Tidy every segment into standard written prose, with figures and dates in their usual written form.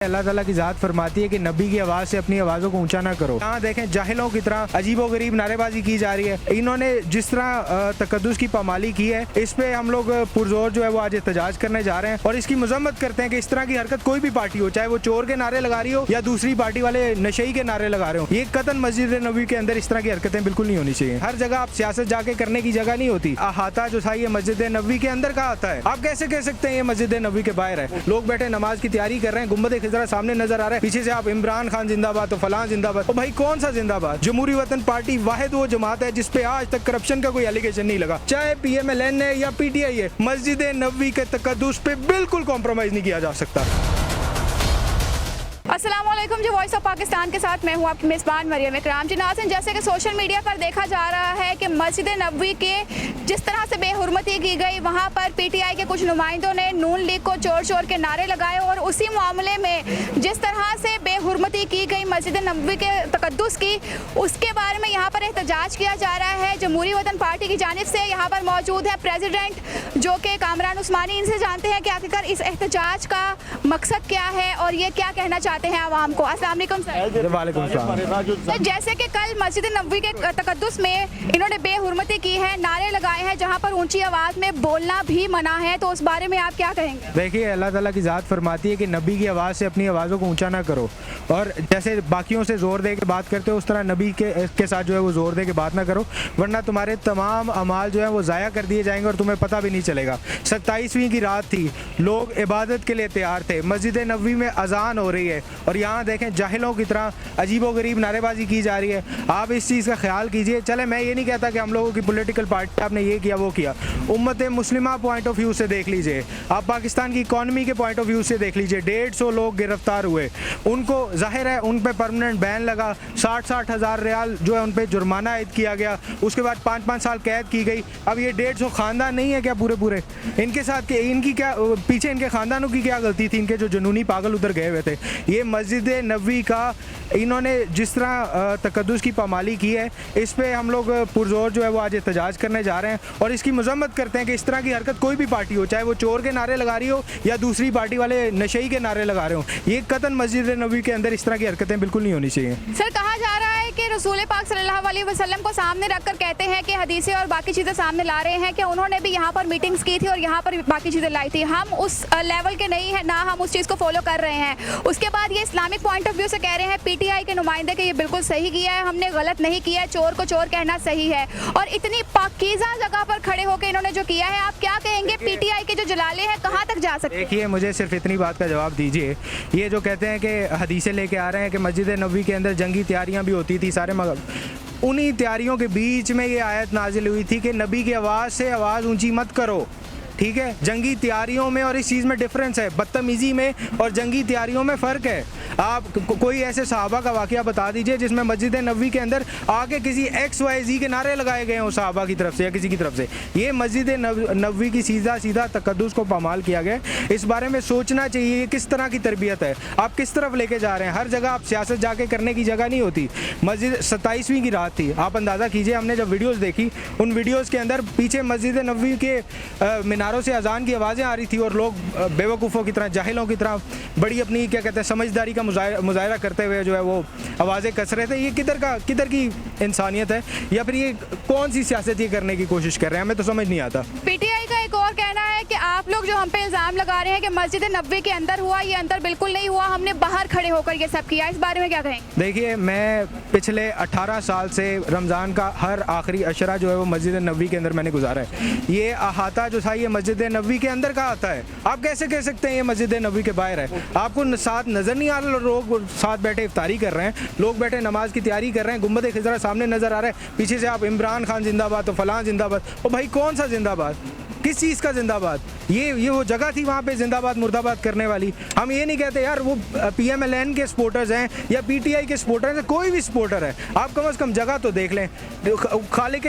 अल्लाह ताला की ज़ात फरमाती है कि नबी की आवाज़ से अपनी आवाज़ों को ऊंचा ना करो। यहाँ देखें जाहिलों की तरह अजीबोगरीब नारेबाजी की जा रही है। इन्होंने जिस तरह तकद्दुस की पामाली की है, इस पे हम लोग पुरजोर जो है वो आज एहतजाज करने जा रहे हैं और इसकी मजम्मत करते हैं कि इस तरह की हरकत कोई भी पार्टी हो, चाहे वो चोर के नारे लगा रही हो या दूसरी पार्टी वाले नशई के नारे लगा रहे हो। ये कतन मस्जिद नबी के अंदर इस तरह की हरकतें बिल्कुल नहीं होनी चाहिए। हर जगह आप सियासत जाके करने की जगह नहीं होती। अहाता जो था ये मस्जिद नबी के अंदर का आता है। आप कैसे कह सकते हैं ये मस्जिद नबी के बाहर है? लोग बैठे नमाज की तैयारी कर रहे हैं, गुम्बद खिजरा सामने नजर आ रहा है, पीछे से आप इमरान खान जिंदाबाद तो फलां जिंदाबाद। तो भाई कौन सा जिंदाबाद? जमहूरी वतन पार्टी वाहिद वो जमात है जिसपे आज तक करप्शन का कोई एलिगेशन नहीं लगा, चाहे PMLN है या PTI है। मस्जिद नबी के तकद्दुस पे बिल्कुल कॉम्प्रोमाइज नहीं किया जा सकता। अस्सलामुअलैकुम जी, वॉइस ऑफ पाकिस्तान के साथ मैं हूँ आपकी मेज़बान मरियम इकराम। जी नाज़रीन, जैसे कि सोशल मीडिया पर देखा जा रहा है कि मस्जिद नबवी के जिस तरह से बेहुरमती की गई, वहाँ पर PTI के कुछ नुमाइंदों ने नून लीग को चोर चोर के नारे लगाए और उसी मामले में जिस तरह से बेहुरमती की गई मस्जिद नबवी के तकद्दुस की, उसके बारे में यहाँ पर एहतजाज किया जा रहा है। जमहूरी वतन पार्टी की जानिब से यहाँ पर मौजूद है प्रेसिडेंट जो कि कामरान उस्मानी। इनसे जानते हैं कि आखिरकार इस एहतजाज का मकसद क्या है और ये क्या कहना चाहते हैं आवाम को। अस्सलाम वालेकुम सर। वालेकुम सलाम। तो जैसे कि कल मस्जिद नबवी के तकद्दुस में इन्होंने बेहुरमती की है, नारे लगाए हैं जहां पर ऊंची आवाज में बोलना भी मना है, तो उस बारे में आप क्या कहेंगे? देखिए, अल्लाह ताला की ज़ात फरमाती है कि नबी की आवाज़ से अपनी आवाज़ों को ऊंचा ना करो और जैसे बाकियों से ज़ोर दे के बात करते हो उस तरह नबी के साथ जो है वो ज़ोर दे के बात ना करो, वरना तुम्हारे तमाम अमाल जो है वो ज़ाया कर दिए जाएंगे और तुम्हें पता भी नहीं चलेगा। 27वीं की रात थी, लोग इबादत के लिए तैयार थे, मस्जिद नबवी में अजान हो रही है और यहाँ देखें जाहिलों की तरह अजीबोगरीब नारेबाजी की जा रही है। आप इस चीज़ का ख्याल कीजिए। चले, मैं ये नहीं कहता कि हम लोगों की पॉलिटिकल पार्टी आपने ये किया वो किया, उम्मत मुस्लिमा पॉइंट ऑफ व्यू से देख लीजिए, आप पाकिस्तान की इकॉनमी के पॉइंट ऑफ व्यू से देख लीजिए। 150 लोग गिरफ्तार हुए, उनको जाहिर है उन पे परमानेंट बैन लगा, 60-60 हज़ार रियाल जो है उन पे जुर्माना आयद किया गया, उसके बाद 5-5 साल कैद की गई। अब ये 150 ख़ानदान नहीं है क्या पूरे इनके साथ इनकी क्या पीछे इनके ख़ानदानों की क्या गलती थी? इनके जो जुनूनी पागल उधर गए हुए थे। ये मस्जिद नबवी का इन्होंने जिस तरह तकद्दुस की पामाली की है, इस पे हम लोग पुरजोर जो है वो आज एहतजाज करने जा रहे हैं और इसकी मजम्मत करते हैं कि इस तरह की हरकत कोई भी पार्टी हो, चाहे वो चोर के नारे लगा रही हो या दूसरी पार्टी वाले नशई के नारे लगा रहे हो। ये कतन मस्जिद नबवी के अंदर इस तरह की हरकतें बिल्कुल नहीं होनी चाहिए। सर, कहा जा रहा है कि रसूल पाक सल्लल्लाहु अलैहि वसल्लम को सामने रखकर कहते हैं कि हदीसें और बाकी चीज़ें सामने ला रहे हैं कि उन्होंने भी यहाँ पर मीटिंग्स की थी और यहाँ पर बाकी चीज़ें लाई थी। हम उस लेवल के नहीं है ना, हम उस चीज़ को फॉलो कर रहे हैं। उसके बाद ये इस्लामिक पॉइंट ऑफ व्यू से कह रहे हैं PTI के नुमाइंदे कि ये बिल्कुल सही किया है, हमने गलत नहीं किया है, चोर को चोर कहना सही है। और इतनी पाकीज़ा जगह पर खड़े होकर इन्होंने जो किया है, आप क्या कहेंगे? PTI के जो जलाले हैं कहाँ तक जा सकते हैं? देखिए, मुझे सिर्फ इतनी बात का जवाब दीजिए। ये जो कहते हैं कि हदीसें लेके आ रहे हैं कि मस्जिद नबवी के अंदर जंगी तैयारियां भी होती थी सारे, मगर उन्हीं तैयारियों के बीच में ये आयत नाजिल हुई थी कि नबी की आवाज़ से आवाज़ ऊंची मत करो। ठीक है, जंगी तैयारियों में और इस चीज़ में डिफरेंस है, बदतमीज़ी में और जंगी तैयारियों में फ़र्क है। आप कोई ऐसे सहाबा का वाक़या बता दीजिए जिसमें मस्जिद नबवी के अंदर आके किसी XYZ के नारे लगाए गए हों सहाबा की तरफ से या किसी की तरफ से। ये मस्जिद नबवी की सीधा तकद्दुस को पामाल किया गया। इस बारे में सोचना चाहिए किस तरह की तरबियत है, आप किस तरफ लेके जा रहे हैं। हर जगह आप सियासत जाके करने की जगह नहीं होती। मस्जिद 27वीं की रात थी, आप अंदाज़ा कीजिए। हमने जब वीडियोज़ देखी, उन वीडियोज़ के अंदर पीछे मस्जिद नबवी के मीनारों से अजान की आवाज़ें आ रही थी और लोग बेवकूफ़ों की तरह, जाहिलों की तरह बड़ी अपनी क्या कहते हैं समझदारी का मुजाहिरा करते हुए जो है वो आवाज़ें कस रहे थे। ये किधर की इंसानियत है या फिर ये कौन सी सियासत ये करने की कोशिश कर रहे हैं? हमें तो समझ नहीं आता। PTI का एक और कहना है कि आप लोग जो हम पे इल्ज़ाम लगा रहे हैं कि मस्जिद नबवी के अंदर हुआ, ये अंदर बिल्कुल नहीं हुआ, हमने बाहर खड़े होकर ये सब किया। इस बारे में क्या कहेंगे? देखिए, मैं पिछले 18 साल से रमज़ान का हर आखिरी अशरा जो है वो मस्जिद नबवी के अंदर मैंने गुजारा है। ये अहाता जो था ये मस्जिद नबवी के अंदर का आता है। आप कैसे कह सकते हैं ये मस्जिद नबवी के बाहर है? आपको साथ नज़र नहीं आ रहा? लोग साथ बैठे इफ्तारी कर रहे हैं, लोग बैठे नमाज की तैयारी कर रहे हैं, गुम्बद खिजरा सामने नज़र आ रहा है, पीछे से आप इमरान खान जिंदाबाद तो फलां जिंदाबाद। ओ भाई, कौन सा जिंदाबाद? किस चीज़ का जिंदाबाद? ये वो जगह थी वहाँ पे जिंदाबाद मुर्दाबाद करने वाली। हम ये नहीं कहते यार वो PMLN के सपोर्टर्स हैं या PTI के सपोर्टर्स हैं, कोई भी सपोर्टर है, आप कम से कम जगह तो देख लें। खालिक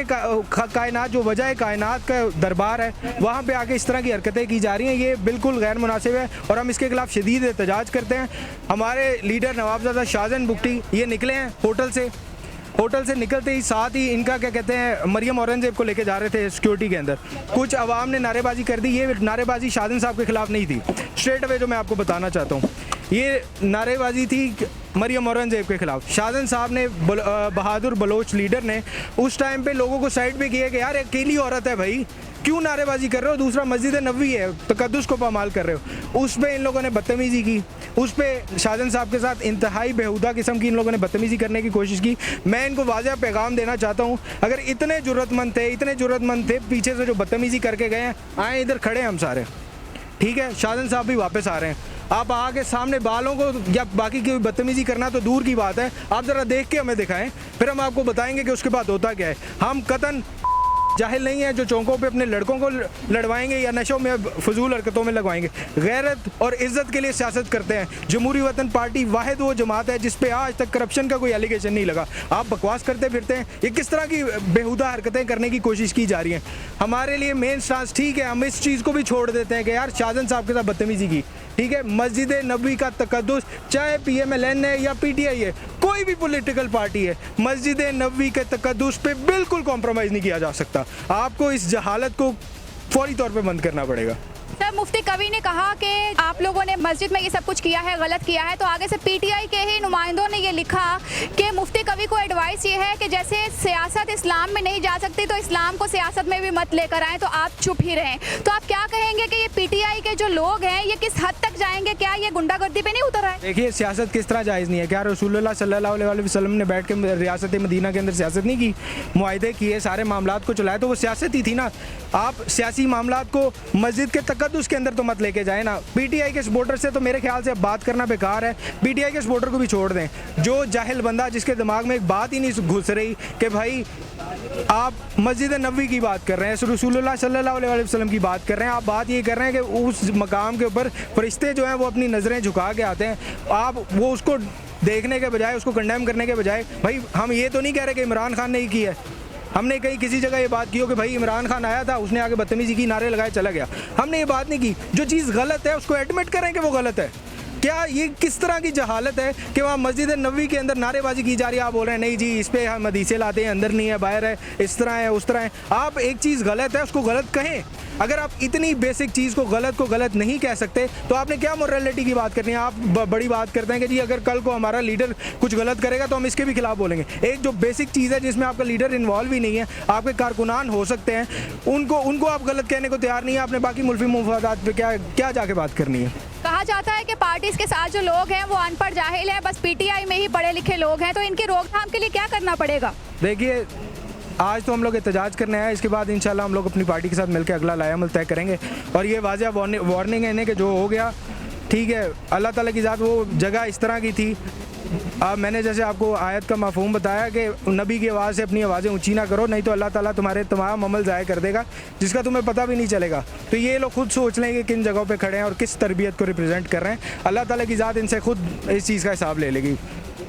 कायनात जो वजह कायनात का दरबार है, वहाँ पे आके इस तरह की हरकतें की जा रही हैं, ये बिल्कुल गैर मुनासिब है और हम इसके खिलाफ शदीद एहतजाज करते हैं। हमारे लीडर नवाबजादा शाहजहान बुगटी ये निकले हैं होटल से निकलते ही साथ ही इनका क्या कहते हैं मरियम औरंगजेब को लेके जा रहे थे सिक्योरिटी के अंदर। कुछ अवाम ने नारेबाजी कर दी। ये नारेबाजी शाहजहां साहब के खिलाफ नहीं थी, स्ट्रेट अवे जो मैं आपको बताना चाहता हूँ। ये नारेबाजी थी मरियम औरंगजेब के खिलाफ। शाहजहां साहब ने बहादुर बलोच लीडर ने उस टाइम पे लोगों को साइड पे किया कि यार अकेली औरत है भाई, क्यों नारेबाजी कर रहे हो, दूसरा मस्जिद नबवी है, तकद्दुस को पामाल कर रहे हो। उस पर इन लोगों ने बदतमीजी की, उस पर शाहजहां साहब के साथ इंतहाई बेहुदा किस्म की इन लोगों ने बदतमीजी करने की कोशिश की। मैं इनको वाज़ेह पैगाम देना चाहता हूँ, अगर इतने ज़रूरतमंद थे पीछे से जो बदतमीजी करके गए हैं, आए इधर खड़े हैं हम सारे, ठीक है। शाहजहां साहब भी वापस आ रहे हैं, आप आके सामने बालों को या बाकी की बदतमीजी करना तो दूर की बात है, आप ज़रा देख के हमें दिखाएं, फिर हम आपको बताएंगे कि उसके बाद होता क्या है। हम कतन जाहिल नहीं है जो चौकों पे अपने लड़कों को लड़वाएंगे या नशों में फजूल हरकतों में लगवाएंगे। गैरत और इज्जत के लिए सियासत करते हैं। जमहूरी वतन पार्टी वाहिद वो जमात है जिस पे आज तक करप्शन का कोई एलिगेशन नहीं लगा। आप बकवास करते फिरते हैं, ये किस तरह की बेहुदा हरकतें करने की कोशिश की जा रही हैं। हमारे लिए मेन स्टांस ठीक है, हम इस चीज़ को भी छोड़ देते हैं कि यार शाहजहां साहब के साथ बदतमीजी की, ठीक है। मस्जिद नबवी का तकद्दुस, चाहे PMLN है या PTI है, कोई भी पॉलिटिकल पार्टी है, मस्जिद नबवी के तकद्दुस पे बिल्कुल कॉम्प्रोमाइज़ नहीं किया जा सकता। आपको इस जहालत को फौरी तौर पे बंद करना पड़ेगा। सर, मुफ्ती कवि ने कहा कि आप लोगों ने मस्जिद में ये सब कुछ किया है, गलत किया है, तो आगे से PTI के ही नुमाइंदों ने ये लिखा कि मुफ्ती कवि को एडवाइस ये है कि जैसे सियासत इस्लाम में नहीं जा सकती तो इस्लाम को सियासत में भी मत लेकर आएँ, तो आप चुप ही रहें। तो आप क्या कहेंगे कि ये PTI के जो लोग हैं ये किस हद तक जाएंगे, क्या ये गुंडागर्दी पे नहीं उतर आए? देखिए, सियासत किस तरह जायज़ नहीं है। क्या रसूलुल्लाह सल्लल्लाहु अलैहि वसल्लम ने बैठ के रियासत मदीना के अंदर सियासत नहीं की, मुआहदे किए, सारे मामलात को चलाए, तो वो सियासत ही थी ना। आप सियासी मामलात को मस्जिद के तकद्दुस के अंदर तो मत लेके जाए ना। PTI के सपोर्टर से तो मेरे ख्याल से अब बात करना बेकार है। PTI के सपोर्टर को भी छोड़ दें। जो जाहिल बंदा जिसके दिमाग में एक बात ही नहीं घुस रही कि भाई आप मस्जिद नबवी की बात कर रहे हैं, रसूलुल्लाह सल्लल्लाहु अलैहि वसल्लम की बात कर रहे हैं, आप बात ये कर रहे हैं कि उस मकाम के ऊपर फरिश्ते जो हैं वो अपनी नज़रें झुका के आते हैं। आप वो उसको देखने के बजाय, उसको कंडेम करने के बजाय, भाई हम ये तो नहीं कह रहे कि इमरान खान ने ही की है। हमने कहीं किसी जगह ये बात की हो कि भाई इमरान खान आया था, उसने आगे बदतमीजी की, नारे लगाए, चला गया। हमने ये बात नहीं की। जो चीज़ गलत है उसको एडमिट करें कि वो गलत है। क्या ये किस तरह की जहालत है कि वहाँ मस्जिद नबवी के अंदर नारेबाजी की जा रही है, आप बोल रहे हैं नहीं जी इस पर हम हदीसें लाते हैं, अंदर नहीं है, बाहर है, इस तरह है, उस तरह है। आप एक चीज़ गलत है उसको गलत कहें। अगर आप इतनी बेसिक चीज़ को गलत नहीं कह सकते तो आपने क्या मोरालिटी की बात करनी है। आप बड़ी बात करते हैं कि जी अगर कल को हमारा लीडर कुछ गलत करेगा तो हम इसके भी खिलाफ बोलेंगे। एक जो बेसिक चीज़ है जिसमें आपका लीडर इन्वॉल्व ही नहीं है, आपके कारकुनान हो सकते हैं, उनको आप गलत कहने को तैयार नहीं है। आपने बाकी मुल्की मुफादात पे क्या जाके बात करनी है। कहा जाता है कि पार्टीज के साथ जो लोग हैं वो अनपढ़ जाहिल हैं, बस PTI में ही पढ़े लिखे लोग हैं, तो इनकी रोकथाम के लिए क्या करना पड़ेगा? देखिए, आज तो हम लोग एहतजाज करने आए, इसके बाद इंशाल्लाह हम लोग अपनी पार्टी के साथ मिलकर अगला लायामल तय करेंगे। और ये वाज़ेह वार्निंग है इन्हें कि जो हो गया ठीक है, अल्लाह ताला की ज़ात, वो जगह इस तरह की थी। अब मैंने जैसे आपको आयत का मफ़हूम बताया कि नबी की आवाज़ से अपनी आवाज़ें ऊंची ना करो, नहीं तो अल्लाह ताला तुम्हारे तमाम अमल ज़ाया कर देगा, जिसका तुम्हें पता भी नहीं चलेगा। तो ये लोग खुद सोच लें कि किन जगहों पे खड़े हैं और किस तरबियत को रिप्रेजेंट कर रहे हैं। अल्लाह ताला की ज़ात इनसे खुद इस चीज़ का हिसाब ले लेगी।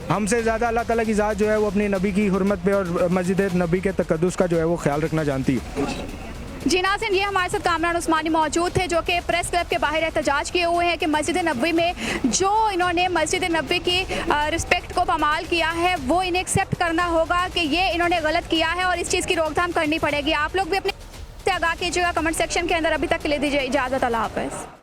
हमसे ज़्यादा अल्लाह ताला की ज़ात जो है वो अपनी नबी की हुर्मत पे और मस्जिद नबी के तकद्दुस का जो है वो ख्याल रखना जानती है। जी नाज़रीन, ये हमारे साथ कामरान उस्मानी मौजूद थे जो कि प्रेस क्लब के बाहर एहतजाज किए हुए हैं कि मस्जिद नबवी में जो इन्होंने मस्जिद नबवी की रिस्पेक्ट को पामाल किया है वो इन्हें एक्सेप्ट करना होगा कि ये इन्होंने गलत किया है और इस चीज़ की रोकथाम करनी पड़ेगी। आप लोग भी अपने से आगाह कीजिएगा कमेंट सेक्शन के अंदर। अभी तक के लिए दीजिए इजाज़त, अल्लाह हाफ़िज़।